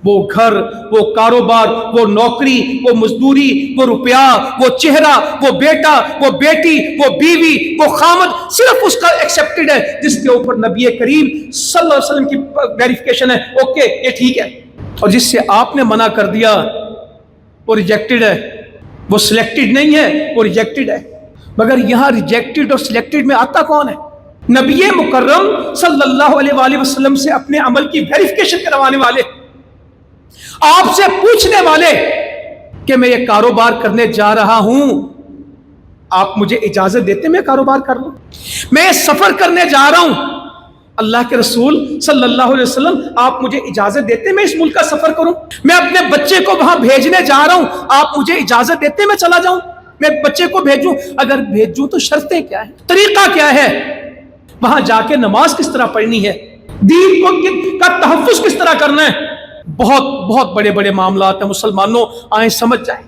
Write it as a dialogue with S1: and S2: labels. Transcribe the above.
S1: وہ گھر، وہ کاروبار، وہ نوکری، وہ مزدوری، وہ روپیہ، وہ چہرہ، وہ بیٹا، وہ بیٹی، وہ بیوی، وہ خامد، صرف اس کا ایکسپٹڈ ہے جس کے اوپر نبی کریم صلی اللہ علیہ وسلم کی ویریفیکیشن ہے، اوکے یہ ٹھیک ہے. اور جس سے آپ نے منع کر دیا وہ ریجیکٹڈ ہے، وہ سلیکٹڈ نہیں ہے، وہ ریجیکٹڈ ہے. مگر یہاں ریجیکٹڈ اور سلیکٹڈ میں آتا کون ہے؟ نبی مکرم صلی اللہ علیہ وآلہ وسلم سے اپنے عمل کی ویریفیکیشن کروانے والے، آپ سے پوچھنے والے کہ میں یہ کاروبار کرنے جا رہا ہوں، آپ مجھے اجازت دیتے میں کاروبار کر لوں؟ میں سفر کرنے جا رہا ہوں، اللہ کے رسول صلی اللہ علیہ وسلم آپ مجھے اجازت دیتے میں اس ملک کا سفر کروں؟ میں اپنے بچے کو وہاں بھیجنے جا رہا ہوں، آپ مجھے اجازت دیتے میں چلا جاؤں، میں بچے کو بھیجوں؟ اگر بھیجوں تو شرطیں کیا ہیں، طریقہ کیا ہے، وہاں جا کے نماز کس طرح پڑھنی ہے، دین کا تحفظ کس طرح کرنا ہے؟ بہت بہت بڑے بڑے معاملات ہیں مسلمانوں، آئیں سمجھ جائیں.